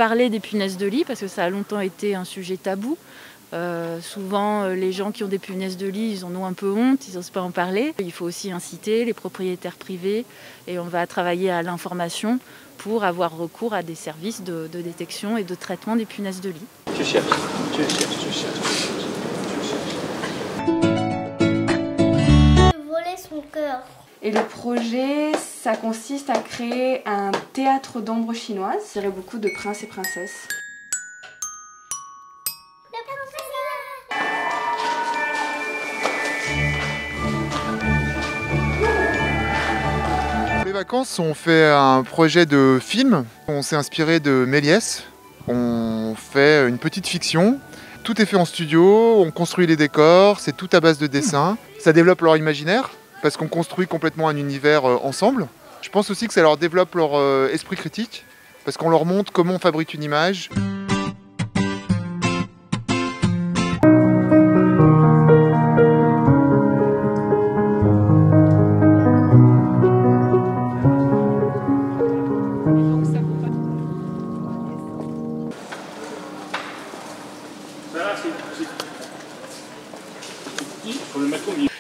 parler des punaises de lit parce que ça a longtemps été un sujet tabou. Souvent, les gens qui ont des punaises de lit, ils en ont un peu honte, ils n'osent pas en parler. Il faut aussi inciter les propriétaires privés et on va travailler à l'information pour avoir recours à des services de détection et de traitement des punaises de lit. Tu cherches. Voler son cœur. Et le projet, ça consiste à créer un théâtre d'ombre chinoise. Il y aurait beaucoup de princes et princesses. Pour les vacances, on fait un projet de film. On s'est inspiré de Méliès. On fait une petite fiction. Tout est fait en studio, on construit les décors, c'est tout à base de dessin. Ça développe leur imaginaire parce qu'on construit complètement un univers ensemble. Je pense aussi que ça leur développe leur esprit critique parce qu'on leur montre comment on fabrique une image.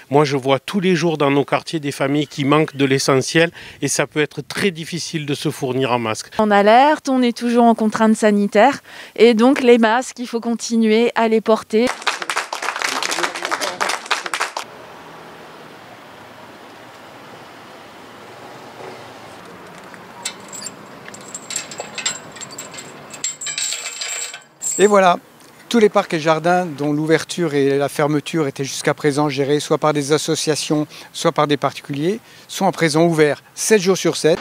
Moi, je vois tous les jours dans nos quartiers des familles qui manquent de l'essentiel et ça peut être très difficile de se fournir en masques. On alerte, on est toujours en contrainte sanitaire et donc les masques, il faut continuer à les porter. Et voilà, tous les parcs et jardins dont l'ouverture et la fermeture étaient jusqu'à présent gérés soit par des associations, soit par des particuliers, sont à présent ouverts 7 jours sur 7.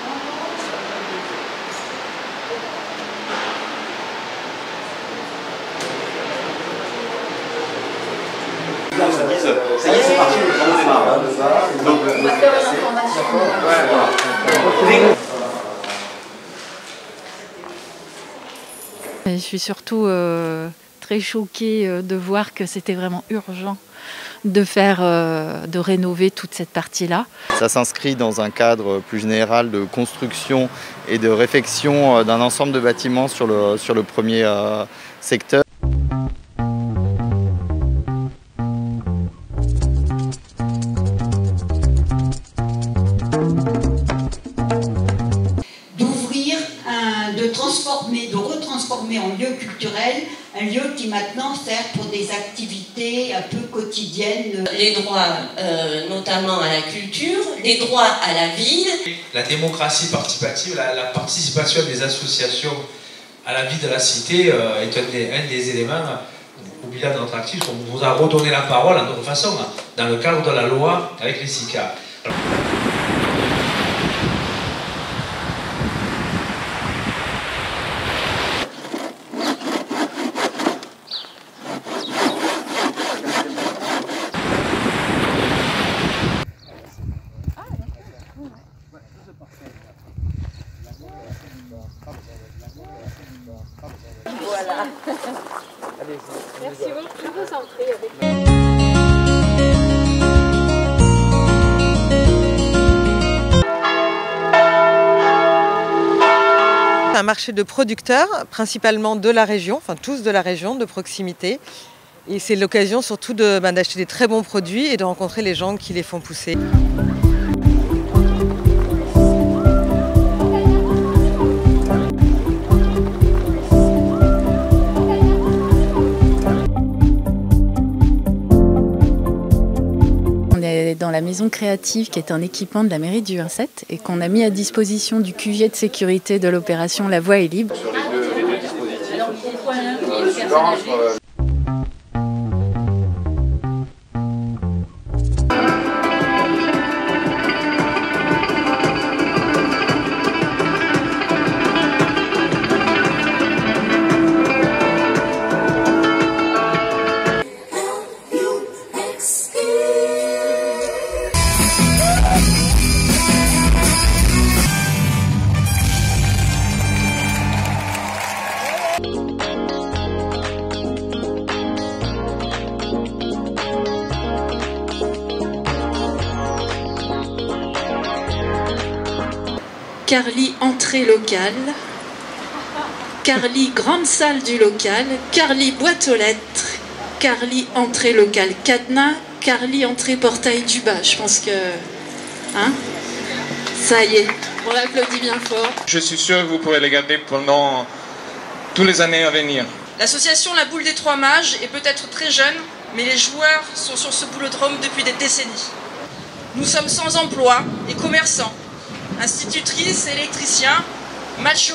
Ça y est, c'est parti, le grand départ. Donc, on va faire l'information. Je suis surtout très choquée de voir que c'était vraiment urgent de rénover toute cette partie-là. Ça s'inscrit dans un cadre plus général de construction et de réfection d'un ensemble de bâtiments sur le premier secteur. De retransformer en lieu culturel un lieu qui maintenant sert pour des activités un peu quotidiennes. Les droits notamment à la culture, les droits à la ville. La démocratie participative, la participation des associations à la vie de la cité est un des éléments au bilan de notre actif. On vous a redonné la parole à notre façon, dans le cadre de la loi avec les SICA. Voilà. Merci beaucoup, vous entrez avec... Un marché de producteurs, principalement de la région, enfin tous de la région, de proximité. Et c'est l'occasion surtout d'acheter des très bons produits et de rencontrer les gens qui les font pousser. Dans la maison créative qui est un équipement de la mairie du 1-7 et qu'on a mis à disposition du QG de sécurité de l'opération La Voie est libre. Sur les deux dispositifs. Carly, entrée locale. Carly grande salle du local, Carly boîte aux lettres, Carly entrée locale cadenas, Carly entrée portail du bas. Je pense que... Hein? Ça y est, on l'applaudit bien fort. Je suis sûr que vous pourrez les garder pendant toutes les années à venir. L'association La Boule des Trois Mages est peut-être très jeune, mais les joueurs sont sur ce boulodrome depuis des décennies. Nous sommes sans emploi et commerçants, institutrices et électriciens, machos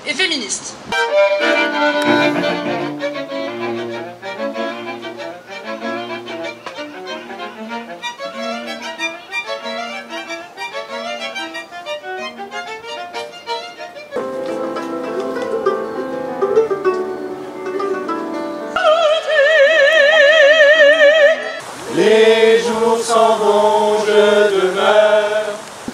et féministes. Les jours s'en vont, je demeure.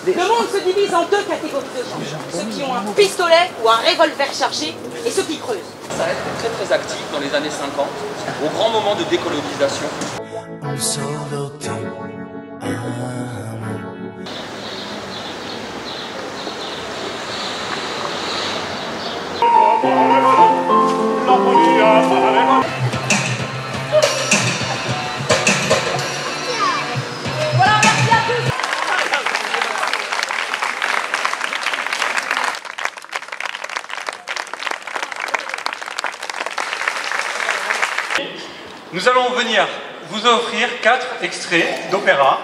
Le monde se divise en deux catégories de gens. Ceux qui ont un pistolet ou un revolver chargé et ceux qui creusent. Ça a été très actif dans les années 50, au grand moment de décolonisation. Nous allons venir vous offrir 4 extraits d'opéra.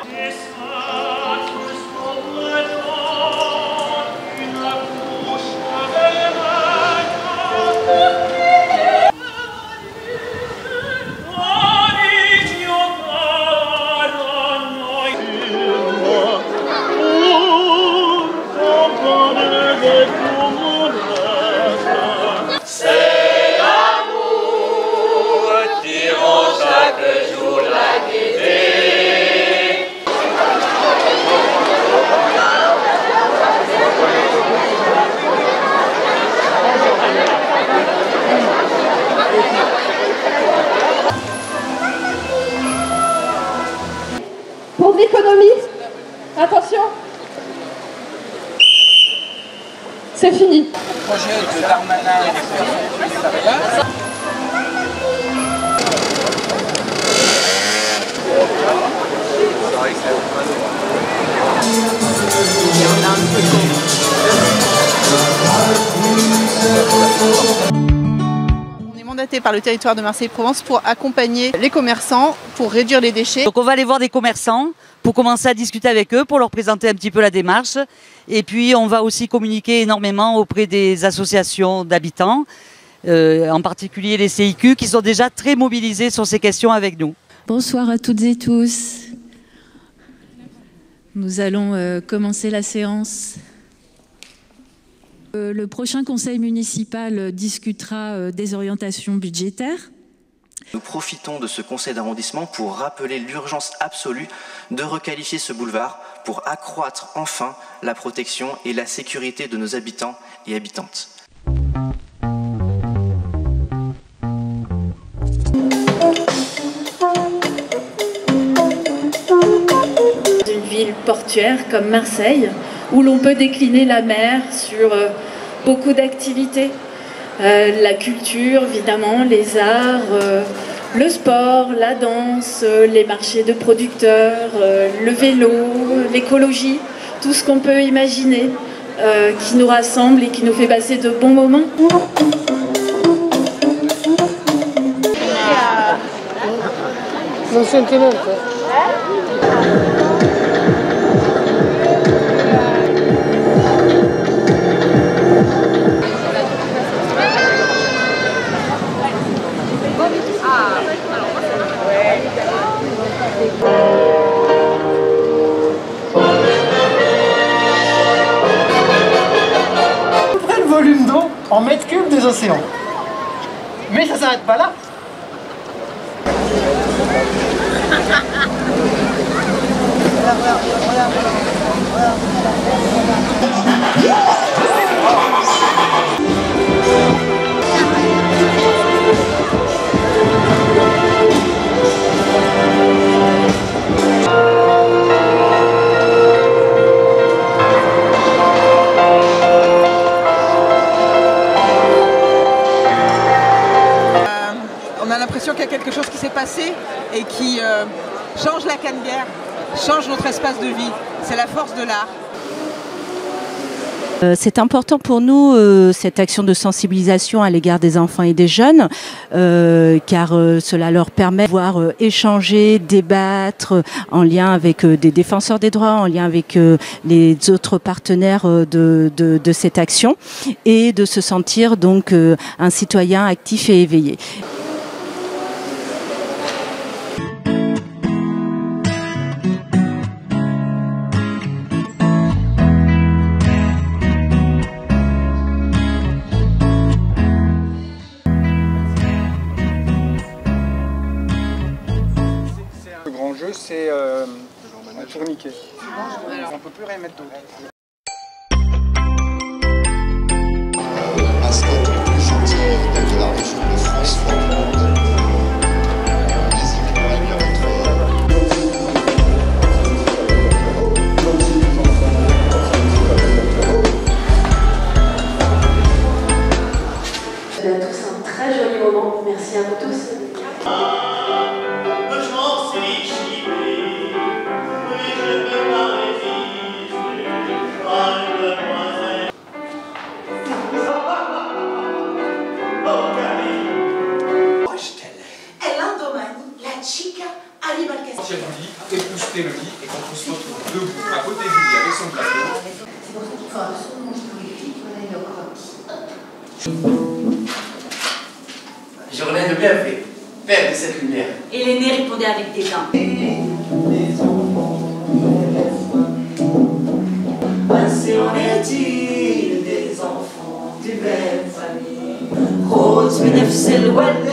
Pour l'économie, attention, c'est fini. Le projet de Darmanin et des On est mandaté par le territoire de Marseille-Provence pour accompagner les commerçants, pour réduire les déchets. Donc on va aller voir des commerçants pour commencer à discuter avec eux, pour leur présenter un petit peu la démarche. Et puis on va aussi communiquer énormément auprès des associations d'habitants, en particulier les CIQ, qui sont déjà très mobilisés sur ces questions avec nous. Bonsoir à toutes et tous. Nous allons commencer la séance. Le prochain conseil municipal discutera des orientations budgétaires. Nous profitons de ce conseil d'arrondissement pour rappeler l'urgence absolue de requalifier ce boulevard pour accroître enfin la protection et la sécurité de nos habitants et habitantes. Une ville portuaire comme Marseille, où l'on peut décliner la mer sur beaucoup d'activités. La culture, évidemment, les arts, le sport, la danse, les marchés de producteurs, le vélo, l'écologie, tout ce qu'on peut imaginer qui nous rassemble et qui nous fait passer de bons moments. Non senti niente. Le volume d'eau en mètres cubes des océans. Mais ça s'arrête pas là. a l'impression qu'il y a quelque chose qui s'est passé et qui change la Canebière, change notre espace de vie. C'est la force de l'art. C'est important pour nous, cette action de sensibilisation à l'égard des enfants et des jeunes, car cela leur permet de pouvoir échanger, débattre en lien avec des défenseurs des droits, en lien avec les autres partenaires de cette action, et de se sentir donc un citoyen actif et éveillé. C'est un tourniquet. On ne peut plus rien mettre d'autre. Mascotte plus gentille de la région de France flamande. Mais il pourrait bien être. C'est à tous un très joli moment. Merci à vous tous. Épousseter le lit et qu'on se retrouve debout à côté du lit avec son plateau. C'est pour ça qu'il faut absolument que les filles prennent le croquis. Journée de bienfait, faire de cette lumière. Et l'aîné répondait avec des dents. Ainsi en est-il des enfants d'une même famille. Rose من نفس الولد